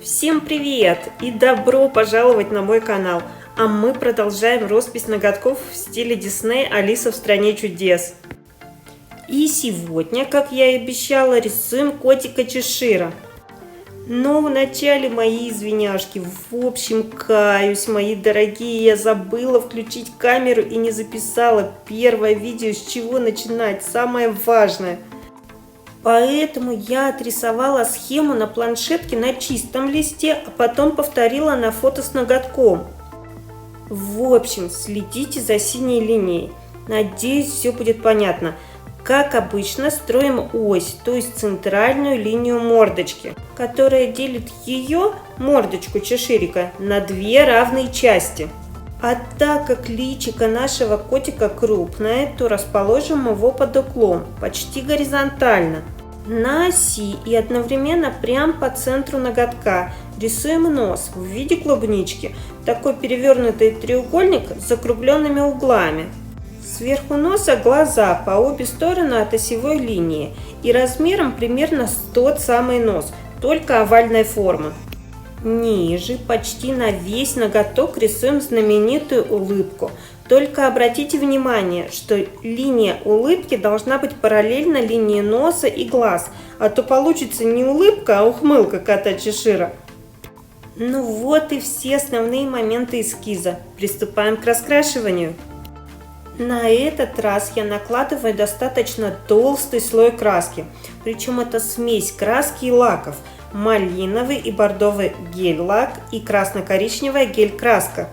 Всем привет и добро пожаловать на мой канал! А мы продолжаем роспись ноготков в стиле Дисней «Алиса в стране чудес». И сегодня, как я и обещала, рисуем котика Чешира. Но вначале мои извиняшки. В общем, каюсь, мои дорогие, я забыла включить камеру и не записала первое видео, с чего начинать, самое важное. Поэтому я отрисовала схему на планшетке на чистом листе, а потом повторила на фото с ноготком. В общем, следите за синей линией. Надеюсь, все будет понятно. Как обычно, строим ось, то есть центральную линию мордочки, которая делит ее, мордочку Чеширика, на две равные части. А так как личико нашего котика крупное, то расположим его под углом, почти горизонтально, на оси и одновременно прямо по центру ноготка. Рисуем нос в виде клубнички, такой перевернутый треугольник с закругленными углами. Сверху носа глаза по обе стороны от осевой линии и размером примерно с тот самый нос, только овальной формы. Ниже, почти на весь ноготок, рисуем знаменитую улыбку. Только обратите внимание, что линия улыбки должна быть параллельна линии носа и глаз, а то получится не улыбка, а ухмылка кота Чешира. Ну вот и все основные моменты эскиза. Приступаем к раскрашиванию. На этот раз я накладываю достаточно толстый слой краски, причем это смесь краски и лаков. Малиновый и бордовый гель-лак и красно-коричневая гель-краска.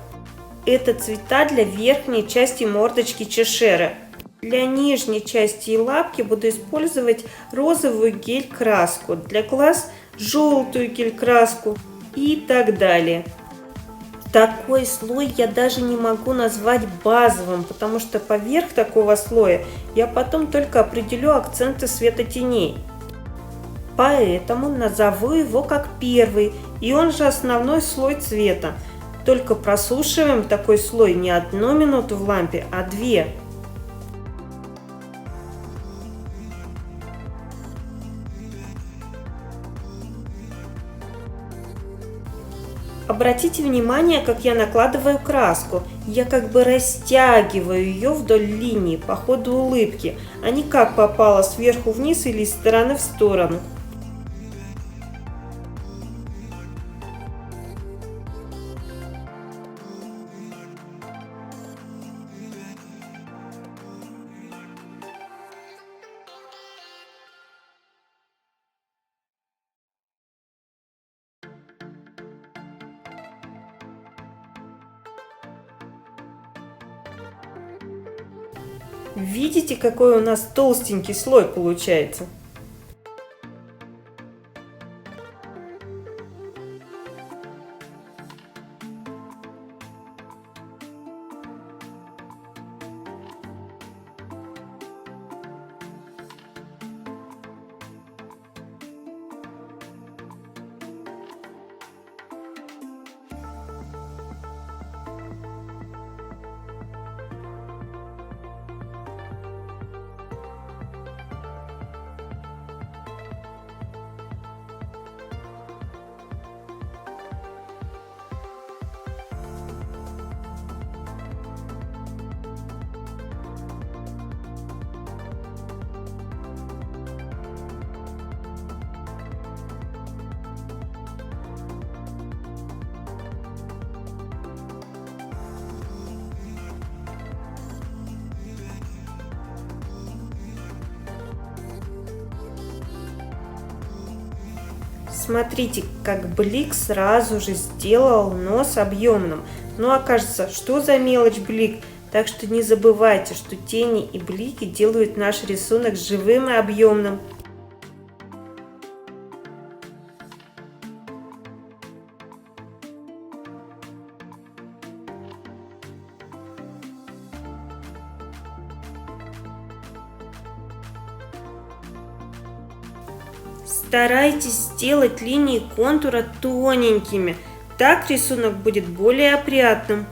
Это цвета для верхней части мордочки Чешира. Для нижней части и лапки буду использовать розовую гель-краску, для глаз желтую гель-краску и так далее. Такой слой я даже не могу назвать базовым, потому что поверх такого слоя я потом только определю акценты светотеней. Поэтому назову его как первый, и он же основной слой цвета. Только просушиваем такой слой не 1 минуту в лампе, а 2. Обратите внимание, как я накладываю краску. Я как бы растягиваю ее вдоль линии по ходу улыбки, а не как попало сверху вниз или из стороны в сторону. Видите, какой у нас толстенький слой получается? Смотрите, как блик сразу же сделал нос объемным. Ну а кажется, что за мелочь блик? Так что не забывайте, что тени и блики делают наш рисунок живым и объемным. Старайтесь сделать линии контура тоненькими, так рисунок будет более опрятным.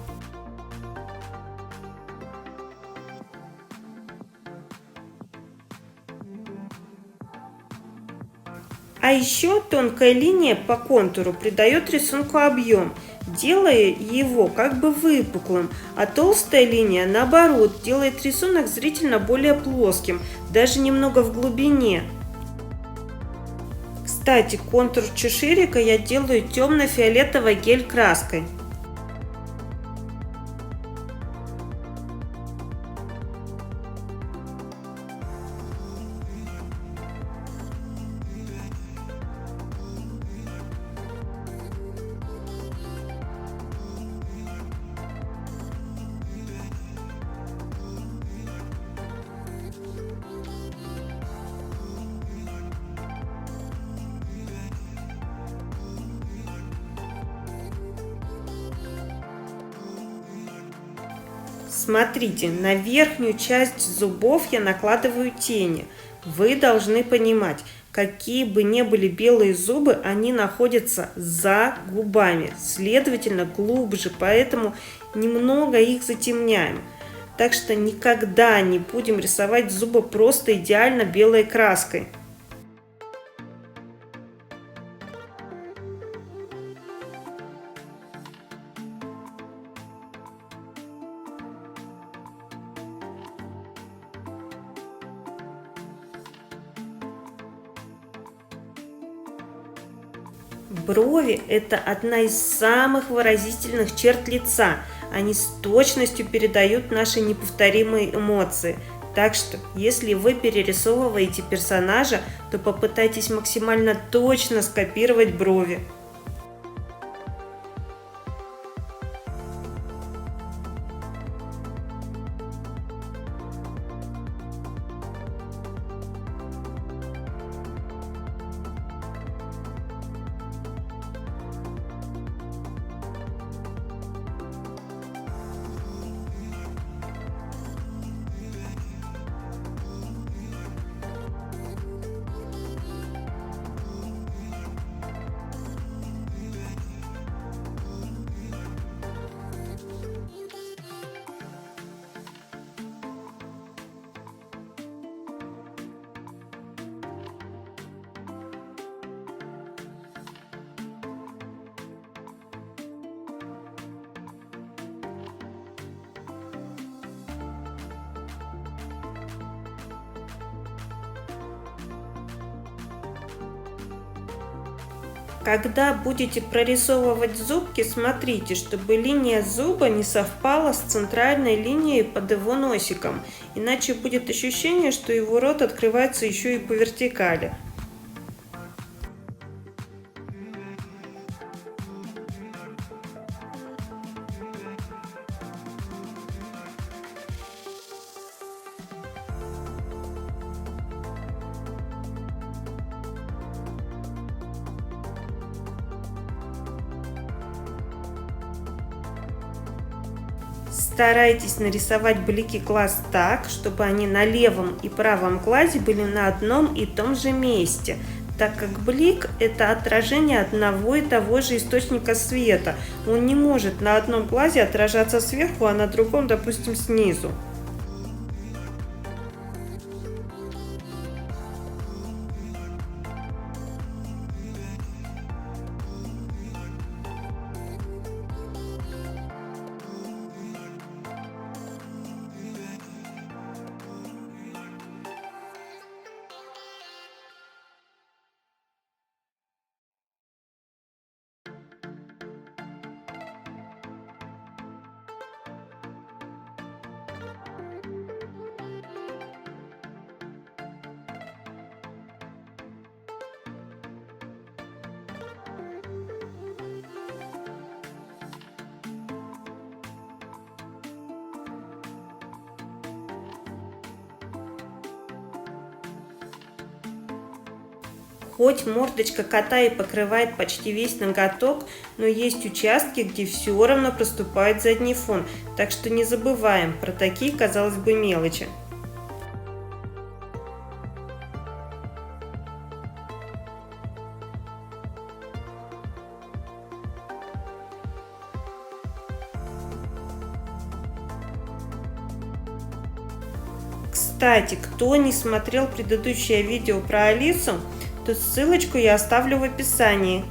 А еще тонкая линия по контуру придает рисунку объем, делая его как бы выпуклым, а толстая линия, наоборот, делает рисунок зрительно более плоским, даже немного в глубине. Кстати, контур чеширика я делаю темно-фиолетовой гель-краской. Смотрите, на верхнюю часть зубов я накладываю тени. Вы должны понимать, какие бы ни были белые зубы, они находятся за губами, следовательно, глубже, поэтому немного их затемняем. Так что никогда не будем рисовать зубы просто идеально белой краской. Брови – это одна из самых выразительных черт лица. Они с точностью передают наши неповторимые эмоции. Так что, если вы перерисовываете персонажа, то попытайтесь максимально точно скопировать брови. Когда будете прорисовывать зубки, смотрите, чтобы линия зуба не совпала с центральной линией под его носиком, иначе будет ощущение, что его рот открывается еще и по вертикали. Старайтесь нарисовать блики глаз так, чтобы они на левом и правом глазе были на одном и том же месте, так как блик – это отражение одного и того же источника света. Он не может на одном глазе отражаться сверху, а на другом, допустим, снизу. Хоть мордочка кота и покрывает почти весь ноготок, но есть участки, где все равно проступает задний фон, так что не забываем про такие, казалось бы, мелочи. Кстати, кто не смотрел предыдущее видео про Алису, то ссылочку я оставлю в описании.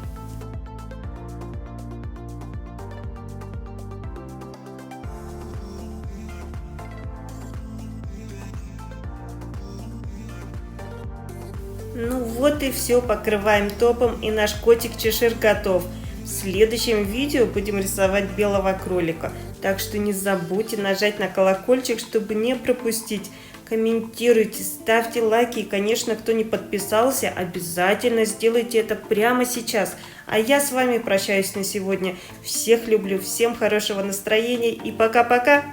Ну вот и все, покрываем топом, и наш котик Чешир готов. В следующем видео будем рисовать белого кролика, так что не забудьте нажать на колокольчик, чтобы не пропустить. Комментируйте, ставьте лайки и, конечно, кто не подписался, обязательно сделайте это прямо сейчас. А я с вами прощаюсь на сегодня. Всех люблю, всем хорошего настроения и пока-пока!